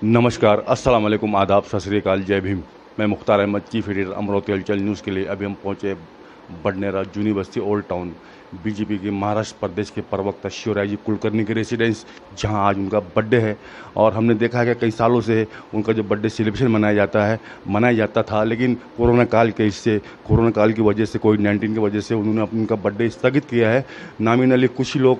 नमस्कार, अस्सलाम वालेकुम, आदाब, सत श्री अकाल, जय भीम। मैं मुख्तार अहमद, चीफ एडिटर अमरावती हलचल न्यूज़ के लिए अभी हम पहुंचे बडनेरा जूनी बस्ती ओल्ड टाउन। बीजेपी के महाराष्ट्र प्रदेश के प्रवक्ता शिवराज जी कुलकर्णी के रेसिडेंस, जहां आज उनका बर्थडे है। और हमने देखा है कि कई सालों से उनका जो बर्थडे सेलिब्रेशन मनाया जाता था, लेकिन कोरोना काल की वजह से, कोविड-19 की वजह से उन्होंने उनका बर्थडे स्थगित किया है। नामिनली कुछ ही लोग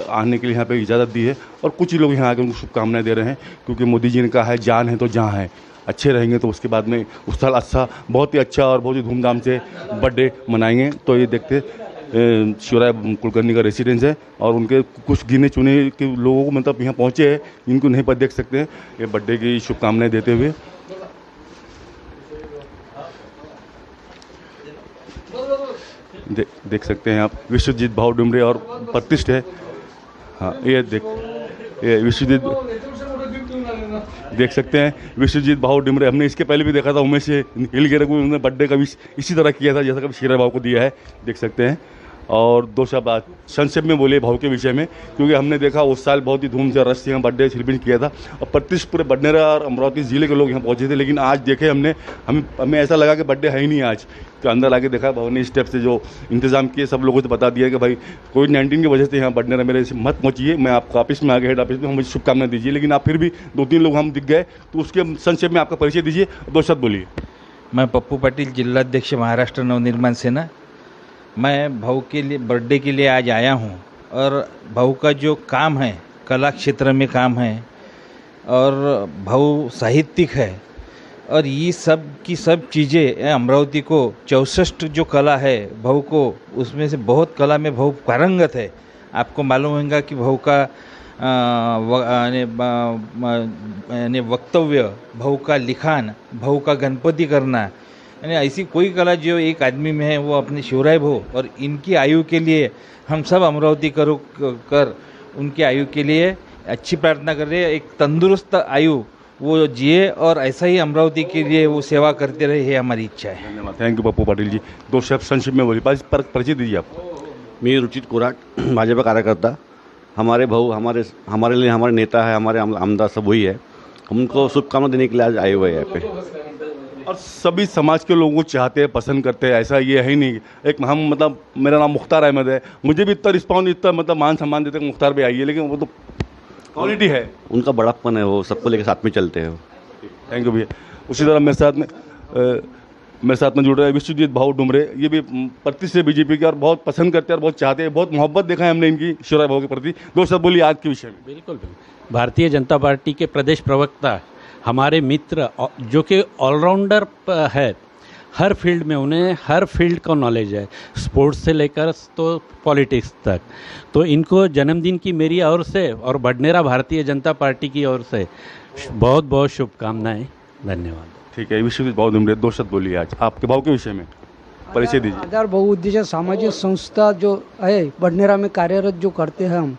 आने के लिए यहाँ पे इजाज़त दी है और कुछ ही लोग यहाँ आकर उनको शुभकामनाएं दे रहे हैं, क्योंकि मोदी जी ने कहा है जान है तो जहाँ है। अच्छे रहेंगे तो उसके बाद में उस साल बहुत ही अच्छा और बहुत ही धूमधाम से बर्थडे मनाएंगे। तो ये देखते शिवराज कुलकर्णी का रेसिडेंस है और उनके कुछ गिने चुने के लोगों को मतलब यहाँ पहुँचे हैं, इनको नहीं पर देख सकते हैं ये बर्थडे की शुभकामनाएं देते हुए। देख सकते हैं आप, विश्वजीत भाऊ डुमरे और प्रतिष्ठ है। हाँ, ये विश्वजीत देख सकते हैं, विश्वजीत भाऊ डिमरे। हमने इसके पहले भी देखा था, उमेश हिलगेरे को उन्होंने बर्थडे का भी इसी तरह किया था जैसा कभी शिवराज भाऊ को दिया है, देख सकते हैं। और दो शब्द आज संक्षेप में बोले भाऊ के विषय में, क्योंकि हमने देखा उस साल बहुत ही धूम से रस से यहाँ बर्थडे सेलिब्रेट किया था और प्रतिष्ठ पूरे बडनेरा और अमरावती ज़िले के लोग यहाँ पहुँचे थे। लेकिन आज देखे हमें ऐसा लगा कि बर्थडे है ही नहीं आज। तो अंदर आके देखा भाऊ ने इस स्टेप से जो इंतजाम किए, सब लोगों से बता दिया कि भाई कोविड-19 की वजह से यहाँ बडनेरा मेरे से मत पहुँचिए, मैं आपको ऑफिस में आगे हेड ऑफिस में मुझे शुभकामनाएं दीजिए। लेकिन आप फिर भी 2-3 लोग हम दिख गए, तो उसके संक्षेप में आपका परिचय दीजिए, 2 शब्द बोलिए। मैं पप्पू पाटिल, जिलाध्यक्ष महाराष्ट्र नवनिर्माण सेना। मैं भाऊ के लिए बर्थडे के लिए आज आया हूँ और भाऊ का जो काम है, कला क्षेत्र में काम है और भाऊ साहित्यिक है और ये सब की सब चीज़ें अमरावती को 64 जो कला है भाऊ को, उसमें से बहुत कला में भाऊ पारंगत है। आपको मालूम होगा कि भाऊ का यानी वक्तव्य, भाऊ का लिखान, भाऊ का गणपति करना, यानी ऐसी कोई कला जो एक आदमी में है वो अपने शिवराय भाऊ। और इनकी आयु के लिए हम सब अमरावती कर उनकी आयु के लिए अच्छी प्रार्थना कर रहे हैं, एक तंदुरुस्त आयु वो जिए और ऐसा ही अमरावती के लिए वो सेवा करते रहे, ये हमारी इच्छा है। धन्यवाद, थैंक यू पप्पू पाटिल जी। 2 शब्द संक्षेप में बोलिए, परिचय दीजिए आप। मी रुचित कोराट, भाजपा कार्यकर्ता। हमारे भाऊ हमारे लिए हमारे नेता है, हमारे आमदार सब वही है। हम उनको शुभकामना देने के लिए आज आए हुए हैं यहाँ पे। और सभी समाज के लोगों को चाहते हैं, पसंद करते हैं, ऐसा ये है ही नहीं। एक हम मतलब मेरा नाम मुख्तार अहमद है, मुझे भी इतना रिस्पॉन्स, इतना मतलब मान सम्मान देते हैं मुख्तार भाई आइए, लेकिन वो तो क्वालिटी है, उनका बड़ापन है, वो सबको लेकर साथ में चलते हैं। थैंक यू भैया। उसी तरह मेरे साथ में जुड़ रहे हैं विश्वजीत भाऊ डुमरे, ये भी प्रतिष्ठ से बीजेपी के और बहुत पसंद करते हैं और बहुत चाहते हैं, बहुत मोहब्बत देखा है हमने इनकी शिवराज भाऊ के प्रति। 2 शब्द बोलिए आज के विषय में। बिल्कुल, भारतीय जनता पार्टी के प्रदेश प्रवक्ता, हमारे मित्र, जो कि ऑलराउंडर है, हर फील्ड में उन्हें हर फील्ड का नॉलेज है, स्पोर्ट्स से लेकर तो पॉलिटिक्स तक। तो इनको जन्मदिन की मेरी ओर से और बडनेरा भारतीय जनता पार्टी की ओर से बहुत बहुत शुभकामनाएं। धन्यवाद। ठीक है, विश्वजीत भाऊ डुमरे, 2 शब्द बोलिए आज आपके भाऊ के विषय में, परिचय दीजिए। आधार बहुउद्देशीय सामाजिक संस्था जो है बडनेरा में कार्यरत जो करते हैं हम,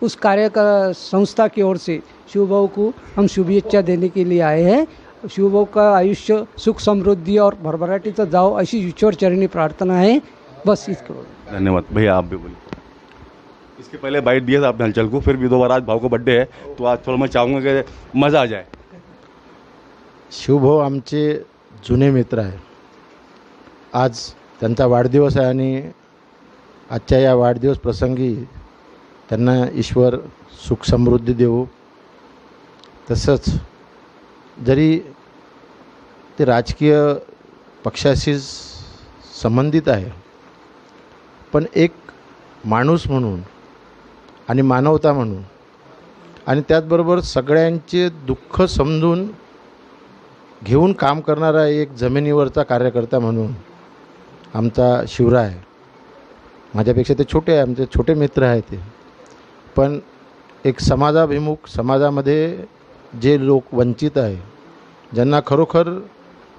उस कार्य का संस्था की ओर से शिवभाऊ को हम शुभेच्छा देने के लिए आए हैं। शिवभाऊ का आयुष्य सुख समृद्धि और भरभराटीचं जाओ अशी ईश्वर चरणी प्रार्थना है, बस इसको। धन्यवाद भैया, आप भी बोलिए। इसके पहले बाइट दिया था आपने हलचल को, फिर भी दोबारा आज भाऊ का बर्थडे है, तो आज थोड़ा मैं चाहूँगा कि मज़ा आ जाए। शिवभाऊ आमचे जुने मित्र आहे, आज त्यांचा वाढदिवस आहे आणि आजच्या या वाढदिवस प्रसंगी त्यांना ईश्वर सुख समृद्धी देवो। तसंच जरी ते राजकीय पक्षाशी संबंधित आहे, पण एक माणूस म्हणून आणि मानवता म्हणून आणि त्याचबरोबर सगळ्यांचे दुःख समजून घेऊन काम करणारा एक जमिनीवरचा कार्यकर्ता म्हणून आमचा शिवराय, माझ्यापेक्षा ते छोटे आहे, आमचे छोटे मित्र आहेत ते, पण एक समाजाभिमुख, समाजामध्ये जे लोक वंचित आहे, ज्यांना खरोखर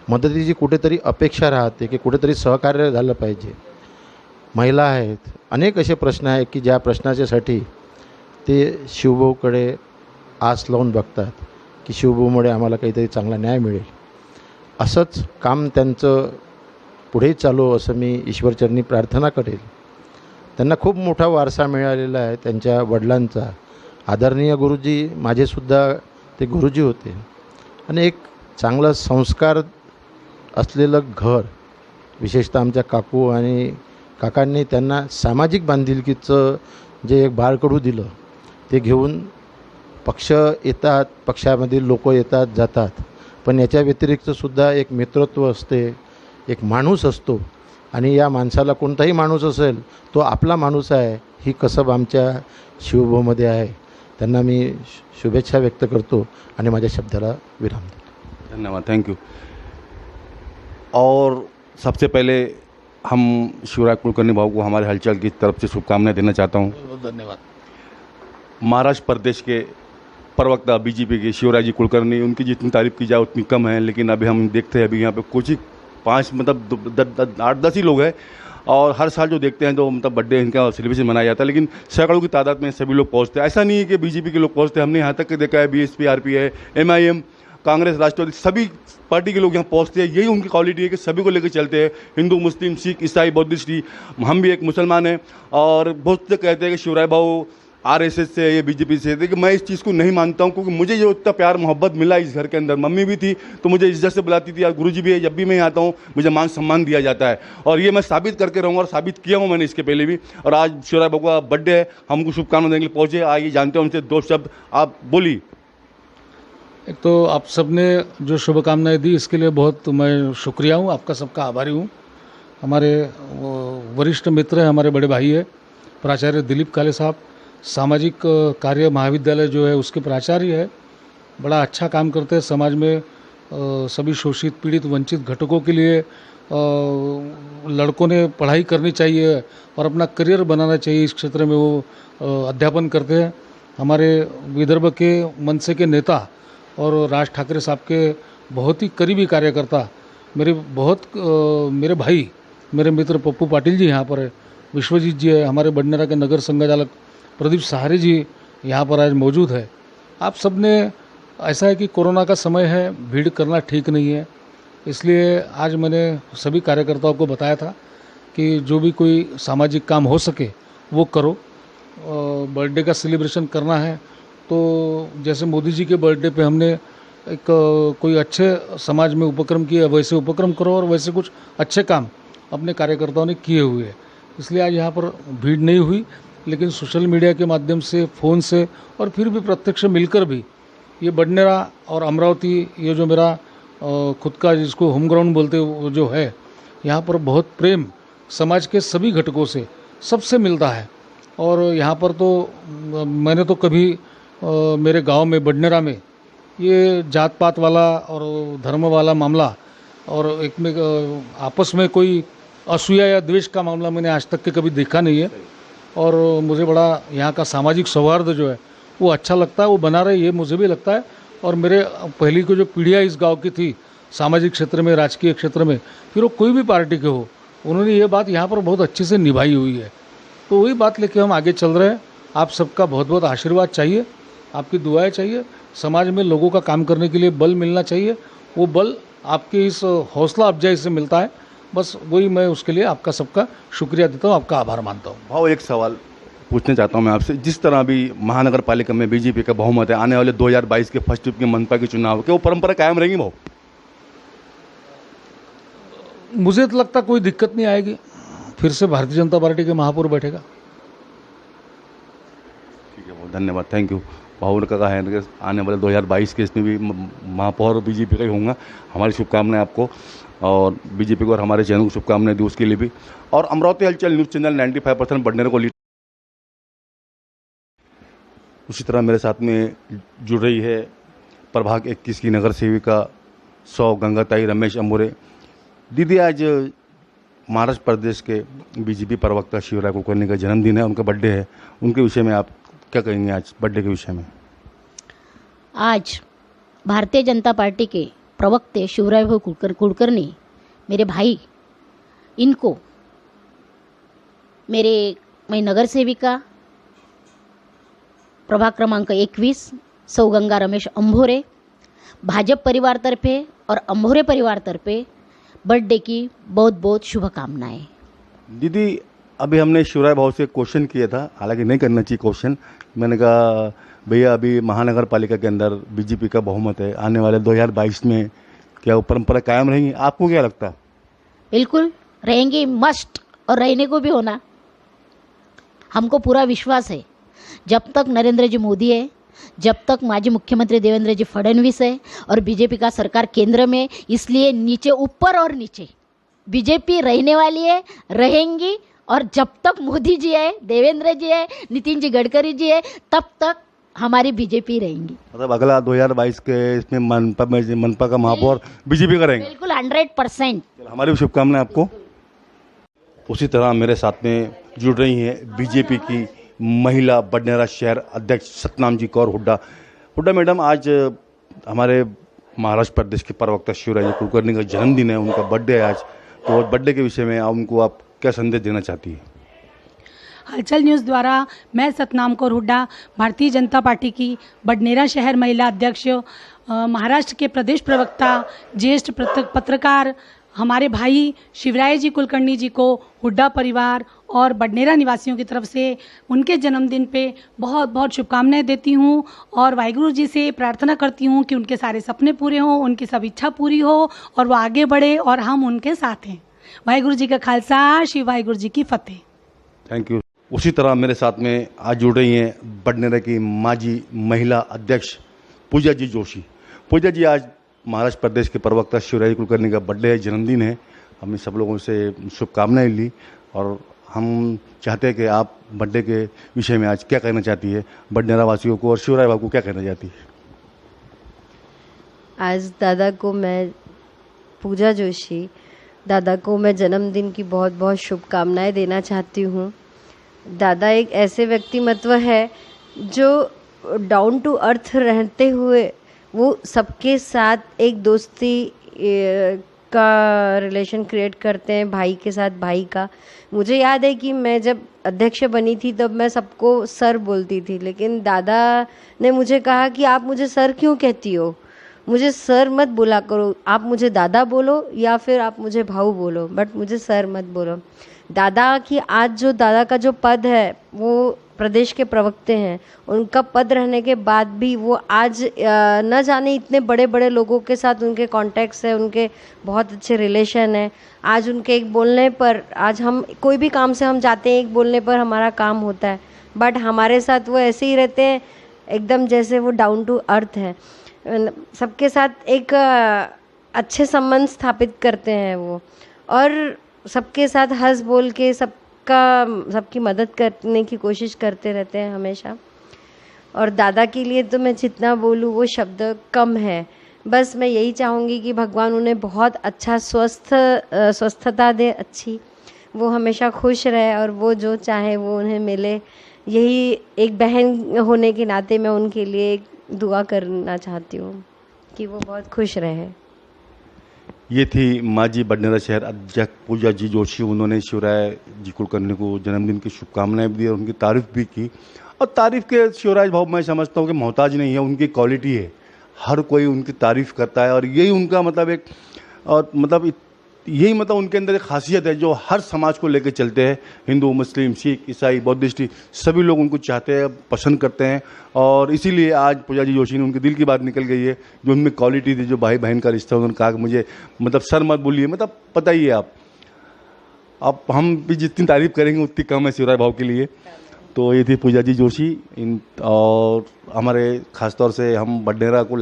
मदतीची कुठेतरी अपेक्षा राहते की कुठेतरी सहकार्य झालं पाहिजे, महिला आहेत, अनेक असे प्रश्न आहेत की ज्या प्रश्नाच्यासाठी ते शिवभाऊकडे आस लावून बघतात की शिवभाऊमुळे आम्हाला काहीतरी चांगला न्याय मिळेल। असंच काम त्यांचं पुढे चालू असं मी ईश्वरचरणी प्रार्थना करेल। त्यांना खूप मोठा वारसा मिळालेला आहे त्यांच्या वडिलांचा। आदरणीय गुरुजी माझेसुद्धा ते गुरुजी होते आणि एक चांगला संस्कार असलेलं घर, विशेषतः आमच्या काकू आणि काकांनी त्यांना सामाजिक बांधिलकीचं जे एक बाळकडू दिलं ते घेऊन पक्ष येतात, पक्षामधील लोक येतात जातात, पण याच्या व्यतिरिक्तसुद्धा एक मित्रत्व असते, एक माणूस असतो आणि या माणसाला कोणताही माणूस असेल तो आपला माणूस आहे ही कसब आमच्या शिवभाऊमध्ये आहे. त्यांना मी शुभेच्छा व्यक्त करतो आणि माझ्या शब्दाला विराम देतो. धन्यवाद, थैंक यू. और सबसे पहले हम शिवराज कुलकर्णी भाऊ को हमारे हलचल की तरफ से शुभकामनाएं देना चाहता हूं. धन्यवाद. महाराष्ट्र प्रदेश के प्रवक्ता बीजेपी के शिवराज जी कुलकर्णी, उनकी जितनी तारीफ की जाए उतनी कम है, लेकिन अभी हम देखते हैं अभी यहाँ पे कुछ ही 5 मतलब 8-10 ही लोग हैं और हर साल जो देखते हैं तो मतलब बर्थडे इनका सेलिब्रेशन मनाया जाता है, लेकिन सैकड़ों की तादाद में सभी लोग पहुँचते हैं. ऐसा नहीं है कि बीजेपी के लोग पहुँचते हैं, हमने यहाँ तक के देखा है बीएसपी, आरपी है, MIM, कांग्रेस, राष्ट्रवादी, सभी पार्टी के लोग यहाँ पहुँचते हैं. यही उनकी क्वालिटी है कि सभी को लेकर चलते हैं, हिंदू, मुस्लिम, सिख, ईसाई, बौद्धिस्ट. हम भी एक मुसलमान हैं और बहुत से कहते हैं कि शिवराज भाऊ RSS से, ये बीजेपी से. देखिए मैं इस चीज़ को नहीं मानता हूँ, क्योंकि मुझे जो इतना प्यार मोहब्बत मिला इस घर के अंदर, मम्मी भी थी तो मुझे इज्जत से बुलाती थी, और गुरुजी भी है, जब भी मैं यहाँ आता हूँ मुझे मान सम्मान दिया जाता है और ये मैं साबित करके रहूँगा और साबित किया हूँ मैंने इसके पहले भी. और आज शिवराज बाबू का बर्थडे है, हमको शुभकामनाएं देने के लिए पहुँचे. आइए जानते हैं उनसे 2 शब्द, आप बोलिए. एक तो आप सबने जो शुभकामनाएं दी इसके लिए बहुत मैं शुक्रिया हूँ, आपका सबका आभारी हूँ. हमारे वरिष्ठ मित्र हैं, हमारे बड़े भाई है प्राचार्य दिलीप काले साहब, सामाजिक कार्य महाविद्यालय जो है उसके प्राचार्य है, बड़ा अच्छा काम करते हैं समाज में. सभी शोषित, पीड़ित, वंचित घटकों के लिए लड़कों ने पढ़ाई करनी चाहिए और अपना करियर बनाना चाहिए, इस क्षेत्र में वो अध्यापन करते हैं. हमारे विदर्भ के मनसे के नेता और राज ठाकरे साहब के बहुत ही करीबी कार्यकर्ता, मेरे भाई, मेरे मित्र पप्पू पाटिल जी यहाँ पर है, विश्वजीत जी है, हमारे बडनेरा के नगर संघचालक प्रदीप सहारे जी यहाँ पर आज मौजूद है. आप सब ने, ऐसा है कि कोरोना का समय है, भीड़ करना ठीक नहीं है, इसलिए आज मैंने सभी कार्यकर्ताओं को बताया था कि जो भी कोई सामाजिक काम हो सके वो करो. बर्थडे का सेलिब्रेशन करना है तो जैसे मोदी जी के बर्थडे पे हमने एक कोई अच्छे समाज में उपक्रम किए, वैसे उपक्रम करो और वैसे कुछ अच्छे काम अपने कार्यकर्ताओं ने किए हुए हैं. इसलिए आज यहाँ पर भीड़ नहीं हुई, लेकिन सोशल मीडिया के माध्यम से, फ़ोन से और फिर भी प्रत्यक्ष मिलकर भी ये बडनेरा और अमरावती, ये जो मेरा खुद का जिसको होम ग्राउंड बोलते वो जो है, यहाँ पर बहुत प्रेम समाज के सभी घटकों से, सबसे मिलता है. और यहाँ पर तो मैंने तो कभी मेरे गांव में बडनेरा में ये जात पात वाला और धर्म वाला मामला और एक में आपस में कोई असूया या द्वेष का मामला मैंने आज तक के कभी देखा नहीं है. और मुझे बड़ा यहाँ का सामाजिक सौहार्द जो है वो अच्छा लगता है, वो बना रहे, ये मुझे भी लगता है. और मेरे पहली को जो पीढ़ियाँ इस गांव की थी सामाजिक क्षेत्र में, राजकीय क्षेत्र में, फिर वो कोई भी पार्टी के हो, उन्होंने ये बात यहाँ पर बहुत अच्छे से निभाई हुई है. तो वही बात लेके हम आगे चल रहे हैं. आप सबका बहुत बहुत आशीर्वाद चाहिए, आपकी दुआएं चाहिए. समाज में लोगों का काम करने के लिए बल मिलना चाहिए, वो बल आपके इस हौसला अफजाई से मिलता है. बस वही मैं उसके लिए आपका सबका शुक्रिया देता हूँ, आपका आभार मानता हूँ. भाव एक सवाल पूछना चाहता हूँ मैं आपसे, जिस तरह अभी महानगर पालिका में बीजेपी का बहुमत है, आने वाले 2022 के फर्स्ट ट्रिप के मनपा के चुनाव के वो परंपरा कायम रहेगी भाव? मुझे तो लगता कोई दिक्कत नहीं आएगी, फिर से भारतीय जनता पार्टी के महापौर बैठेगा. ठीक है, बहुत धन्यवाद, थैंक यू. भाव ने कहा है कि आने वाले 2022 के इसमें भी महापौर बीजेपी का ही होगा. हमारी शुभकामनाएं आपको और बीजेपी को और हमारे चैनल को शुभकामनाएं दी उसके लिए भी. और अमरावती हलचल न्यूज़ चैनल 95% बडनेरा को लीड. उसी तरह मेरे साथ में जुड़ रही है प्रभाग 21 की नगर सेविका सौ गंगाताई रमेश अमोरे. दीदी, आज महाराष्ट्र प्रदेश के बीजेपी प्रवक्ता शिवराज कुलकर्णी का जन्मदिन है, उनका बर्थडे है, उनके विषय में आप क्या कहेंगे आज बर्थडे के विषय में? आज भारतीय जनता पार्टी के प्रवक्ते शिवराज भाऊ कुलकर्णी, मेरे भाई, इनको मैं नगर सेविका प्रभाग क्रमांक 21 सौ गंगा रमेश अंभोरे, भाजप परिवार तर्फे और अंभोरे परिवार तर्फे बर्थडे की बहुत बहुत शुभकामनाएं. दीदी, अभी हमने शिवराय भाव से क्वेश्चन किया था, हालांकि नहीं करना चाहिए क्वेश्चन। मैंने कहा भैया अभी महानगर पालिका के अंदर बीजेपी का बहुमत है, आने वाले 2022 में क्या वो परंपरा कायम रहेंगी? आपको क्या लगता है? बिल्कुल रहेंगी, मस्ट, और रहने को भी होना। हमको पूरा विश्वास है जब तक नरेंद्र जी मोदी है, जब तक माजी मुख्यमंत्री देवेंद्र जी फडणवीस है और बीजेपी का सरकार केंद्र में, इसलिए नीचे ऊपर और नीचे बीजेपी रहने वाली है, रहेंगी। और जब तक मोदी जी है, देवेंद्र जी है, नितिन जी गडकरी जी है, तब तक हमारी बीजेपी रहेंगी। मतलब अगला 2022 के इसमें मनपा का महापौर बीजेपी का रहेंगे? बिल्कुल 100%। हमारी भी शुभकामनाएं आपको। उसी तरह मेरे साथ में जुड़ रही हैं बीजेपी की महिला बडनेरा शहर अध्यक्ष सतनाम जी कौर हुड्डा। हुड्डा मैडम, आज हमारे महाराष्ट्र प्रदेश के प्रवक्ता शिवराज कुलकर्णी का जन्मदिन है, उनका बर्थडे है आज, तो बर्थडे के विषय में उनको आप क्या संदेश देना चाहती हैं? हलचल न्यूज़ द्वारा मैं सतनाम कौर हुड्डा, भारतीय जनता पार्टी की बडनेरा शहर महिला अध्यक्ष, महाराष्ट्र के प्रदेश प्रवक्ता, ज्येष्ठ पत्रकार हमारे भाई शिवराय जी कुलकर्णी जी को हुड्डा परिवार और बडनेरा निवासियों की तरफ से उनके जन्मदिन पे बहुत बहुत शुभकामनाएं देती हूँ और वाहिगुरु जी से प्रार्थना करती हूँ कि उनके सारे सपने पूरे हों, उनकी सब इच्छा पूरी हो और वो आगे बढ़े और हम उनके साथ हैं। वाहिगुरु जी का खालसा, श्री वाहिगुरु जी की फतेह। Thank you. उसी तरह मेरे साथ में आज जुड़ रही हैं बडनेरा की माजी महिला अध्यक्ष पूजा जी जोशी। पूजा जी, आज महाराष्ट्र प्रदेश के प्रवक्ता शिवराज कुलकर्णी का बर्थडे है, जन्मदिन है। हमने सब लोगों से शुभकामनाएं ली और हम चाहते हैं कि आप बर्थडे के विषय में आज क्या कहना चाहती है बडनेरा वासियों को, और शिवराज बाबू को क्या कहना चाहती है? आज दादा को मैं, पूजा जोशी, दादा को मैं जन्मदिन की बहुत बहुत शुभकामनाएं देना चाहती हूँ। दादा एक ऐसे व्यक्तिमत्व है जो डाउन टू अर्थ रहते हुए वो सबके साथ एक दोस्ती का रिलेशन क्रिएट करते हैं, भाई के साथ भाई का। मुझे याद है कि मैं जब अध्यक्ष बनी थी तब मैं सबको सर बोलती थी, लेकिन दादा ने मुझे कहा कि आप मुझे सर क्यों कहती हो, मुझे सर मत बोला करो, आप मुझे दादा बोलो या फिर आप मुझे भाऊ बोलो, बट मुझे सर मत बोलो। दादा की आज जो दादा का जो पद है वो प्रदेश के प्रवक्ते हैं, उनका पद रहने के बाद भी वो आज न जाने इतने बड़े बड़े लोगों के साथ उनके कॉन्टैक्ट्स है, उनके बहुत अच्छे रिलेशन है। आज उनके एक बोलने पर, आज हम कोई भी काम से हम जाते हैं, एक बोलने पर हमारा काम होता है, बट हमारे साथ वो ऐसे ही रहते हैं एकदम जैसे वो डाउन टू अर्थ है। सबके साथ एक अच्छे संबंध स्थापित करते हैं वो, और सबके साथ हंस बोल के सबकी मदद करने की कोशिश करते रहते हैं हमेशा। और दादा के लिए तो मैं जितना बोलूँ वो शब्द कम है। बस मैं यही चाहूँगी कि भगवान उन्हें बहुत अच्छा स्वस्थता दे, अच्छी, वो हमेशा खुश रहे और वो जो चाहे वो उन्हें मिले। यही एक बहन होने के नाते मैं उनके लिए एक दुआ करना चाहती हूँ कि वो बहुत खुश रहे। ये थी माजी बडनेरा शहर अध्यक्ष पूजा जी जोशी। उन्होंने शिवराज जी कुलकर्णी को जन्मदिन की शुभकामनाएं भी दी और उनकी तारीफ भी की। और तारीफ के शिवराज भाव मैं समझता हूँ कि मोहताज नहीं है, उनकी क्वालिटी है, हर कोई उनकी तारीफ करता है और यही उनका मतलब एक, और मतलब यही मतलब उनके अंदर एक खासियत है जो हर समाज को लेकर चलते हैं। हिंदू, मुस्लिम, सिख, ईसाई, बौद्धिस्ट, सभी लोग उनको चाहते हैं, पसंद करते हैं। और इसीलिए आज पूजा जी जोशी ने, उनके दिल की बात निकल गई है, जो उनमें क्वालिटी थी, जो भाई बहन का रिश्ता, उन्होंने कहा कि मुझे मतलब सर मत बोलिए। मतलब पता ही है आप हम भी जितनी तारीफ करेंगे उतनी कम है शिवराज भाव के लिए। तो ये थी पूजा जी जोशी। और हमारे ख़ासतौर से हम बडनेरा को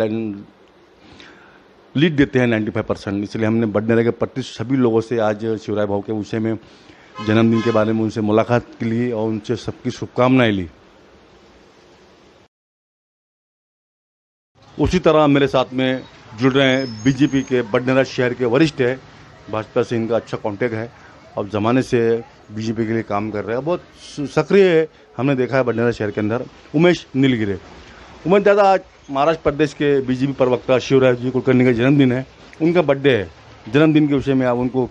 लीड देते हैं 95%, इसलिए हमने बडनेरा के प्रति सभी लोगों से आज शिवराज भाव के विषय में, जन्मदिन के बारे में उनसे मुलाकात के लिए और उनसे सबकी शुभकामनाएं ली। उसी तरह मेरे साथ में जुड़ रहे हैं बीजेपी के बडनेरा शहर के वरिष्ठ है, भाजपा से इनका अच्छा कांटेक्ट है और ज़माने से बीजेपी के लिए काम कर रहे हैं, बहुत सक्रिय है, हमने देखा है बडनेरा शहर के अंदर। उमेश नीलगिरे। उमेश दादा, आज महाराष्ट्र प्रदेश के बीजेपी प्रवक्ता शिवराज जी कुलकर्णी का जन्मदिन है, उनका बर्थडे है, जन्मदिन के विषय में आप उनको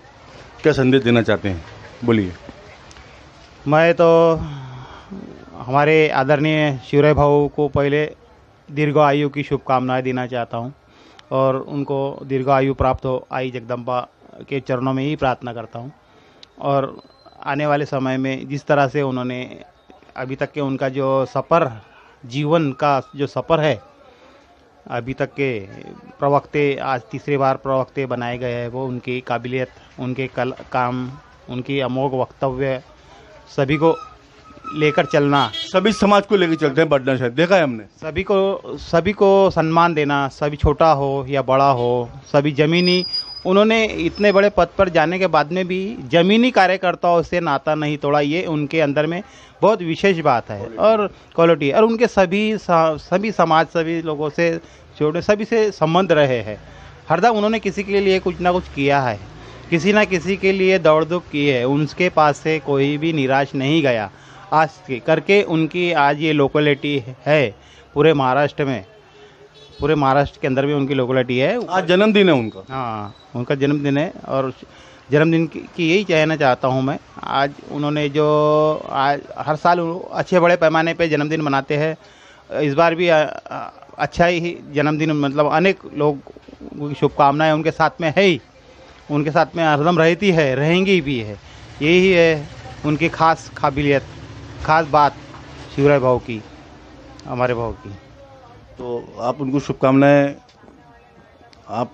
क्या संदेश देना चाहते हैं, बोलिए। मैं तो हमारे आदरणीय शिवराज भाऊ को पहले दीर्घ आयु की शुभकामनाएं देना चाहता हूं और उनको दीर्घ आयु प्राप्त हो, आई जगदम्बा के चरणों में ही प्रार्थना करता हूं। और आने वाले समय में जिस तरह से उन्होंने अभी तक के उनका जो सफ़र, जीवन का जो सफ़र है, अभी तक के प्रवक्ते, आज तीसरी बार प्रवक्ते बनाए गए हैं, वो उनकी काबिलियत, उनके काम, उनकी अमोघ वक्तव्य, सभी को लेकर चलना, सभी समाज को लेकर चलते हैं बढ़ना शहर, देखा है हमने। सभी को सम्मान देना, सभी छोटा हो या बड़ा हो, सभी ज़मीनी, उन्होंने इतने बड़े पद पर जाने के बाद में भी ज़मीनी कार्यकर्ताओं से नाता नहीं तोड़ा, ये उनके अंदर में बहुत विशेष बात है और क्वालिटी है। और उनके सभी समाज, सभी लोगों से छोटे, सभी से संबंध रहे हैं। हरदम उन्होंने किसी के लिए कुछ ना कुछ किया है, किसी ना किसी के लिए दौड़ धूप की है, उनके पास से कोई भी निराश नहीं गया। आज के करके उनकी आज ये लोकेलिटी है पूरे महाराष्ट्र में, पूरे महाराष्ट्र के अंदर भी उनकी लोकेलिटी है। आज जन्मदिन है उनका। हाँ, उनका जन्मदिन है और जन्मदिन की यही कहना चाहता हूँ मैं। आज उन्होंने जो आज हर साल अच्छे बड़े पैमाने पे जन्मदिन मनाते हैं, इस बार भी अच्छा ही जन्मदिन, मतलब अनेक लोग की शुभकामनाएं उनके साथ में है ही, उनके साथ में हरदम रहती है, रहेंगी भी है। यही है उनकी खास काबिलियत, खास बात शिवराय भाऊ की, हमारे भाऊ की। तो आप उनको शुभकामनाएं आप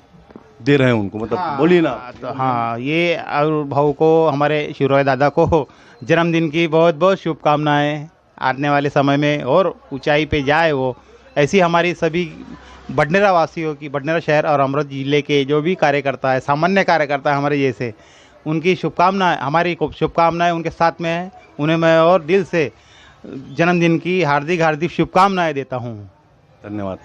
दे रहे हैं उनको, मतलब बोलिए ना। तो हाँ, ये और भाऊ को, हमारे शिवराय दादा को जन्मदिन की बहुत बहुत शुभकामनाएं। आने वाले समय में और ऊंचाई पे जाए वो, ऐसी हमारी सभी बडनेरा वासियों की, बडनेरा शहर और अमृत जिले के जो भी कार्यकर्ता है, सामान्य कार्यकर्ता है हमारे जैसे, उनकी शुभकामनाएं, हमारी शुभकामनाएं उनके साथ में है। उन्हें मैं और दिल से जन्मदिन की हार्दिक हार्दिक शुभकामनाएं देता हूँ। धन्यवाद।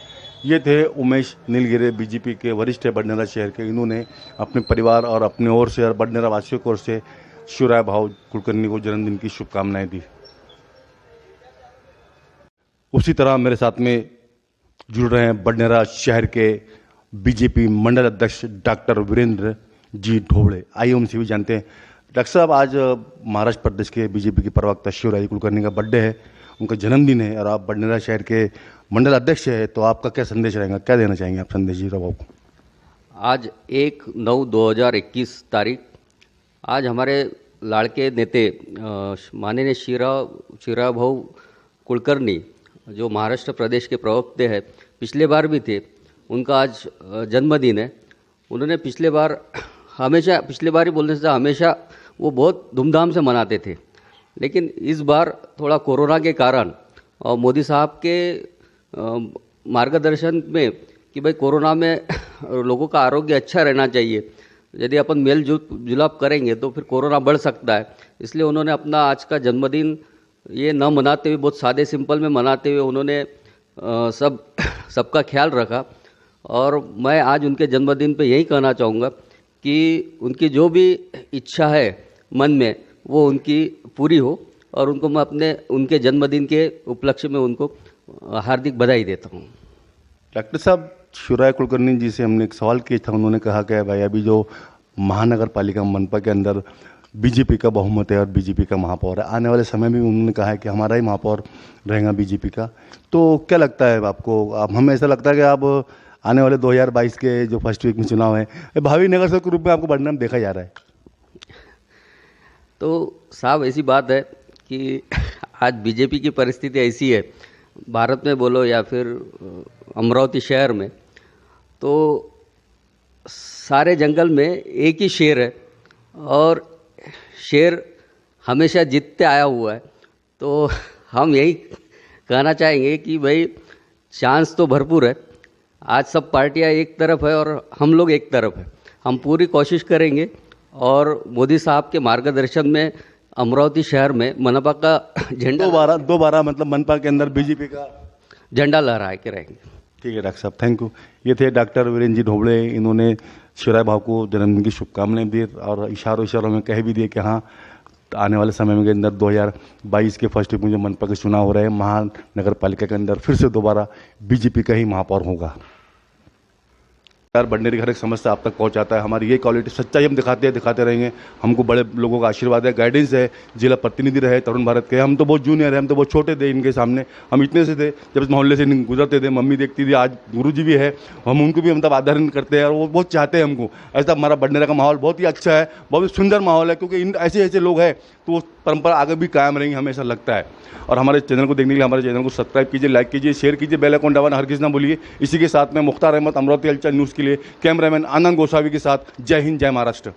ये थे उमेश नीलगिरे, बीजेपी के वरिष्ठ बडनेरा शहर के। इन्होंने अपने परिवार और अपने ओर से और बडनेरा वासियों की ओर से शिवराय भाऊ कुलकर्णी को जन्मदिन की शुभकामनाएं दी। उसी तरह मेरे साथ में जुड़ रहे हैं बडनेरा शहर के बीजेपी मंडल अध्यक्ष डॉक्टर वीरेंद्र जी ढोबड़े। आइए उनसे भी जानते हैं। डॉक्टर साहब, आज महाराष्ट्र प्रदेश के बीजेपी के प्रवक्ता शिवराज कुलकर्णी का बर्थडे है, उनका जन्मदिन है और आप बडनेरा शहर के मंडल अध्यक्ष है, तो आपका क्या संदेश रहेगा, क्या देना चाहेंगे आप संदेश जी भाऊ को? आज 1/9/2021 तारीख, आज हमारे लाड़के नेते माननीय शिवराय भाऊ कुलकर्णी, जो महाराष्ट्र प्रदेश के प्रवक्ते हैं, पिछले बार भी थे, उनका आज जन्मदिन है। उन्होंने पिछले बार ही बोलने से हमेशा वो बहुत धूमधाम से मनाते थे, लेकिन इस बार थोड़ा कोरोना के कारण और मोदी साहब के मार्गदर्शन में कि भाई कोरोना में लोगों का आरोग्य अच्छा रहना चाहिए, यदि अपन मेल जुलाप करेंगे तो फिर कोरोना बढ़ सकता है, इसलिए उन्होंने अपना आज का जन्मदिन ये न मनाते हुए, बहुत सादे सिंपल में मनाते हुए उन्होंने सबका ख्याल रखा। और मैं आज उनके जन्मदिन पे यही कहना चाहूँगा कि उनकी जो भी इच्छा है मन में, वो उनकी पूरी हो, और उनको मैं उनके जन्मदिन के उपलक्ष्य में उनको हार्दिक बधाई देता हूँ। डॉक्टर साहब, शिवराय कुलकर्णी जी से हमने एक सवाल किया था, उन्होंने कहा कि भाई अभी जो महानगर पालिका मनपा के अंदर बीजेपी का बहुमत है और बीजेपी का महापौर है, आने वाले समय में भी उन्होंने कहा है कि हमारा ही महापौर रहेगा बीजेपी का, तो क्या लगता है आपको? हमें ऐसा लगता है कि आप आने वाले 2022 के जो फर्स्ट वीक में चुनाव है, भावी नगर सेवक के रूप में आपको बडनेरा में देखा जा रहा है? तो साहब, ऐसी बात है कि आज बीजेपी की परिस्थिति ऐसी है, भारत में बोलो या फिर अमरावती शहर में, तो सारे जंगल में एक ही शेर है और शेर हमेशा जीतते आया हुआ है। तो हम यही कहना चाहेंगे कि भाई चांस तो भरपूर है, आज सब पार्टियां एक तरफ है और हम लोग एक तरफ है। हम पूरी कोशिश करेंगे और मोदी साहब के मार्गदर्शन में अमरावती शहर में मनपा का झंडा दोबारा मतलब मनपा के अंदर बीजेपी का झंडा लहरा के रहेंगे। ठीक है डॉक्टर साहब, थैंक यू। ये थे डॉक्टर वीरेंद्र जी ढोबड़े। इन्होंने शिवराय भाऊ को जन्मदिन की शुभकामनाएं दी और इशारों में कह भी दिए कि हाँ, आने वाले समय में के अंदर 2022 के फर्स्ट वीक में जो मनपा के चुनाव हो रहे हैं, महानगर पालिका के अंदर फिर से दोबारा बीजेपी का ही महापौर होगा। यार बडनेरी की हर एक समस्या आप तक पहुंचाता है। हमारी ये क्वालिटी सच्चाई हम दिखाते रहेंगे। हमको बड़े लोगों का आशीर्वाद है, गाइडेंस है, जिला प्रतिनिधि रहे तरुण भारत के। हम तो बहुत जूनियर है, हम तो बहुत छोटे थे इनके सामने। हम इतने से थे जब इस मोहल्ले से गुजरते थे, मम्मी देखती थी। आज गुरुजी भी है, हम उनको भी मतलब आदरण करते हैं और वो बहुत चाहते हैं हमको। ऐसा हमारा बडनेरा का माहौल बहुत ही अच्छा है, बहुत ही सुंदर माहौल है, क्योंकि इन ऐसे लोग हैं तो वो परंपरा आगे भी कायम रहेंगी, हमें ऐसा लगता है। और हमारे चैनल को देखने के लिए हमारे चैनल को सब्सक्राइब कीजिए, लाइक कीजिए, शेयर कीजिए, बेल आइकन दबाना हर किसी ना भूलिए। इसी के साथ में मुख्तार अहमद, अमरावती हलचल न्यूज़ के लिए कैमरामैन आनंद गोसावी के साथ, जय हिंद, जय महाराष्ट्र।